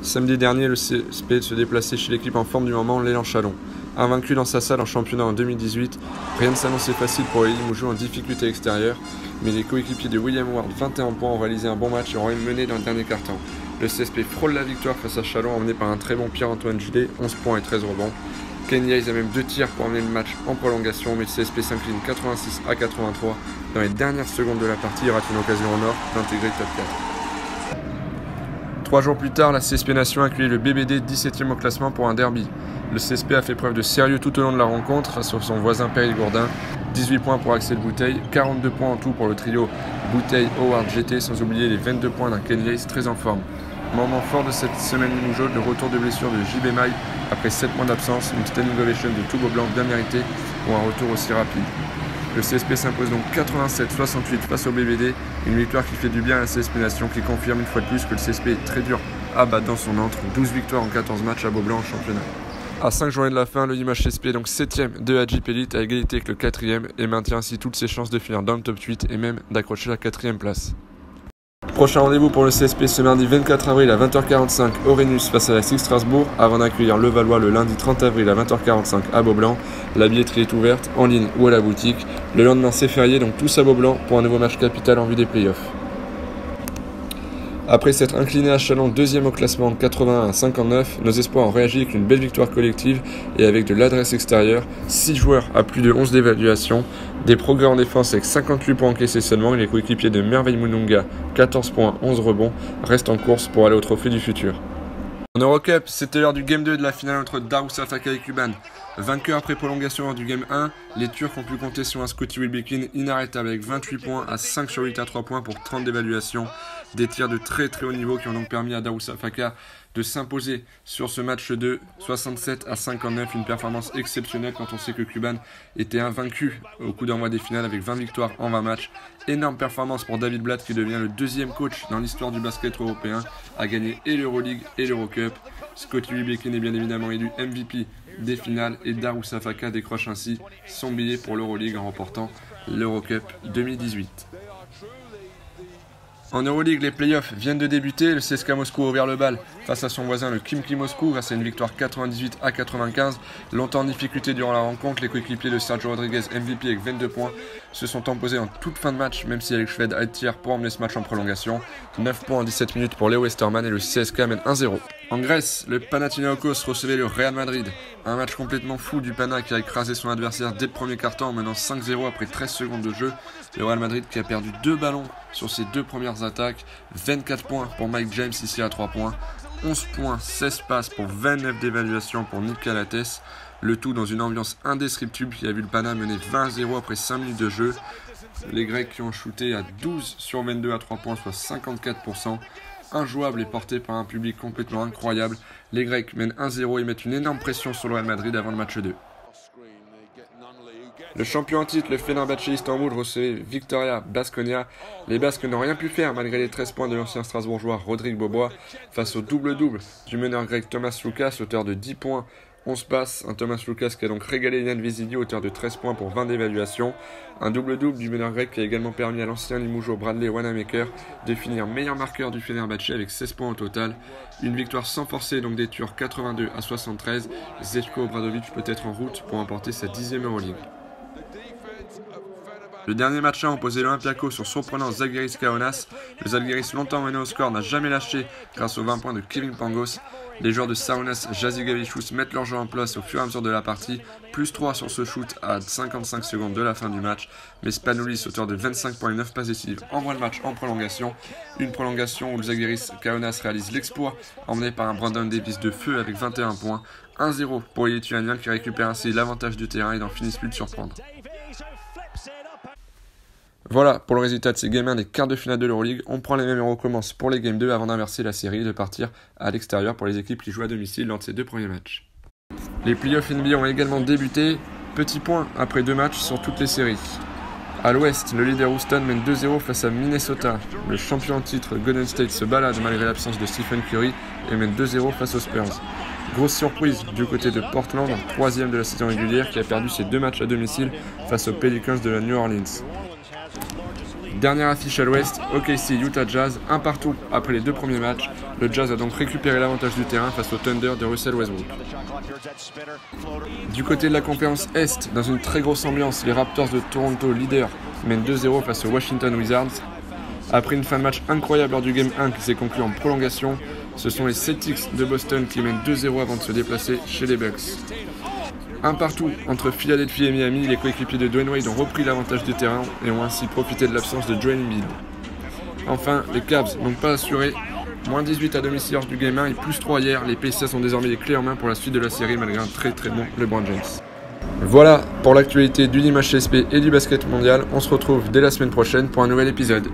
Samedi dernier, le CSP se déplaçait chez l'équipe en forme du moment, l'Élan Chalon. Invaincu dans sa salle en championnat en 2018, rien ne s'annonçait facile pour les Limousins en difficulté extérieure, mais les coéquipiers de William Ward, 21 points, ont réalisé un bon match et ont mené dans le dernier quart-temps. Le CSP frôle la victoire face à Chalon, emmené par un très bon Pierre-Antoine Gilet, 11 points et 13 rebonds. Ken Hayes a même 2 tirs pour amener le match en prolongation, mais le CSP s'incline 86 à 83. Dans les dernières secondes de la partie, il rate une occasion en or d'intégrer le top 4. 3 jours plus tard, la CSP Nation a accueilli le BBD 17e au classement pour un derby. Le CSP a fait preuve de sérieux tout au long de la rencontre face à son voisin Périgordin. 18 points pour Axel Bouteille, 42 points en tout pour le trio Bouteille-Howard-GT, sans oublier les 22 points d'un Ken Hayes très en forme. Moment fort de cette semaine Limougeaude, le retour de blessure de JB Maille après 7 mois d'absence, une standing ovation de Toubo Blanc bien méritée pour un retour aussi rapide. Le CSP s'impose donc 87-68 face au BBD, une victoire qui fait du bien à la CSP Nation, qui confirme une fois de plus que le CSP est très dur à battre dans son antre, 12 victoires en 14 matchs à Beaublanc en championnat. À 5 journées de la fin, le Limoges CSP est donc 7ème de la Jeep Elite à égalité avec le 4ème et maintient ainsi toutes ses chances de finir dans le top 8 et même d'accrocher la 4ème place. Prochain rendez-vous pour le CSP ce mardi 24 avril à 20h45 au Rhenus face à la SIG Strasbourg avant d'accueillir Levallois le lundi 30 avril à 20h45 à Beaublanc. La billetterie est ouverte en ligne ou à la boutique. Le lendemain c'est férié donc tous à Beaublanc pour un nouveau match capital en vue des playoffs. Après s'être incliné à Chalon 2e au classement 81 à 59, nos espoirs ont réagi avec une belle victoire collective et avec de l'adresse extérieure, 6 joueurs à plus de 11 d'évaluation, des progrès en défense avec 58 points encaissés seulement et les coéquipiers de Merveille Moununga, 14 points, 11 rebonds, restent en course pour aller au trophée du futur. En Eurocup, c'était l'heure du Game 2 de la finale entre Darüşşafaka et Kuban. Vainqueurs après prolongation lors du Game 1, les Turcs ont pu compter sur un Scotty Wilbekin inarrêtable avec 28 points à 5 sur 8 à 3 points pour 30 d'évaluation. Des tirs de très haut niveau qui ont donc permis à Darüşşafaka de s'imposer sur ce match 2, 67 à 59, une performance exceptionnelle quand on sait que Kuban était invaincu au coup d'envoi des finales avec 20 victoires en 20 matchs. Énorme performance pour David Blatt qui devient le 2e coach dans l'histoire du basket européen à gagner et l'Euroleague et l'Eurocup. Scotty Wilbekin est bien évidemment élu MVP des finales et Darüşşafaka décroche ainsi son billet pour l'Euroleague en remportant l'Eurocup 2018. En Euroleague, les playoffs viennent de débuter. Le CSKA Moscou a ouvert le bal face à son voisin le Khimki Moscou grâce à une victoire 98 à 95. Longtemps en difficulté durant la rencontre, les coéquipiers de Sergio Rodriguez, MVP avec 22 points, se sont imposés en toute fin de match, même si Alex Shved a été tir pour emmener ce match en prolongation. 9 points en 17 minutes pour Leo Westerman et le CSKA mène 1-0. En Grèce, le Panathinaikos recevait le Real Madrid. Un match complètement fou du Pana qui a écrasé son adversaire dès le premier quart-temps en menant 5-0 après 13 secondes de jeu. Le Real Madrid qui a perdu 2 ballons sur ses 2 premières attaques. 24 points pour Mike James ici à 3 points. 11 points, 16 passes pour 29 d'évaluation pour Nick Calates. Le tout dans une ambiance indescriptible qui a vu le Pana mener 20-0 après 5 minutes de jeu. Les Grecs qui ont shooté à 12 sur 22 à 3 points, soit 54%. Injouable et porté par un public complètement incroyable. Les Grecs mènent 1-0 et mettent une énorme pression sur le Real Madrid avant le match 2. Le champion en titre, le Fenerbahçe Istanbul, recevait Victoria Baskonia. Les Basques n'ont rien pu faire malgré les 13 points de l'ancien Strasbourgeois Rodrigue Bobois face au double-double du meneur grec Thomas Loukas, auteur de 10 points, 11 passes. Un Thomas Loukas qui a donc régalé Yann Vezidi, auteur de 13 points pour 20 d'évaluation. Un double-double du meneur grec qui a également permis à l'ancien Limougeau Bradley Wanamaker de finir meilleur marqueur du Fenerbahçe avec 16 points au total. Une victoire sans forcer donc des Turcs 82 à 73. Zeljko Obradovic peut être en route pour remporter sa 10e Euroleague. Le dernier match a opposé l'Olympiakos sur surprenant Zalgiris Kaunas. Le Zalgiris, longtemps mené au score, n'a jamais lâché grâce aux 20 points de Kevin Pangos. Les joueurs de Saunas Jazigavichus mettent leur jeu en place au fur et à mesure de la partie. Plus 3 sur ce shoot à 55 secondes de la fin du match. Mais Spanoulis, auteur de 25 points et 9 passes décisives, envoie le match en prolongation. Une prolongation où le Zalgiris Kaunas réalise l'exploit, emmené par un Brandon Davis de feu avec 21 points. 1-0 pour les Lituaniens qui récupèrent ainsi l'avantage du terrain et n'en finissent plus de surprendre. Voilà pour le résultat de ces Game 1 des quarts de finale de l'Euroleague. On prend les mêmes et on recommence pour les Game 2 avant d'inverser la série et de partir à l'extérieur pour les équipes qui jouent à domicile lors de ces 2 premiers matchs. Les playoffs NBA ont également débuté. Petit point après 2 matchs sur toutes les séries. À l'ouest, le leader Houston mène 2-0 face à Minnesota. Le champion en titre Golden State se balade malgré l'absence de Stephen Curry et mène 2-0 face aux Spurs. Grosse surprise du côté de Portland, 3e de la saison régulière, qui a perdu ses 2 matchs à domicile face aux Pelicans de la New Orleans. Dernière affiche à l'ouest, OKC Utah Jazz, un partout après les 2 premiers matchs. Le Jazz a donc récupéré l'avantage du terrain face au Thunder de Russell Westbrook. Du côté de la conférence Est, dans une très grosse ambiance, les Raptors de Toronto, leader, mènent 2-0 face aux Washington Wizards. Après une fin de match incroyable lors du Game 1 qui s'est conclu en prolongation, ce sont les Celtics de Boston qui mènent 2-0 avant de se déplacer chez les Bucks. Un partout entre Philadelphie et Miami, les coéquipiers de Dwayne Wade ont repris l'avantage du terrain et ont ainsi profité de l'absence de Joel Embiid. Enfin, les Cavs n'ont pas assuré, moins 18 à domicile lors du Game 1 et plus 3 hier, les Pacers ont désormais les clés en main pour la suite de la série malgré un très bon LeBron James. Voilà pour l'actualité du Dimanche CSP et du basket mondial, on se retrouve dès la semaine prochaine pour un nouvel épisode.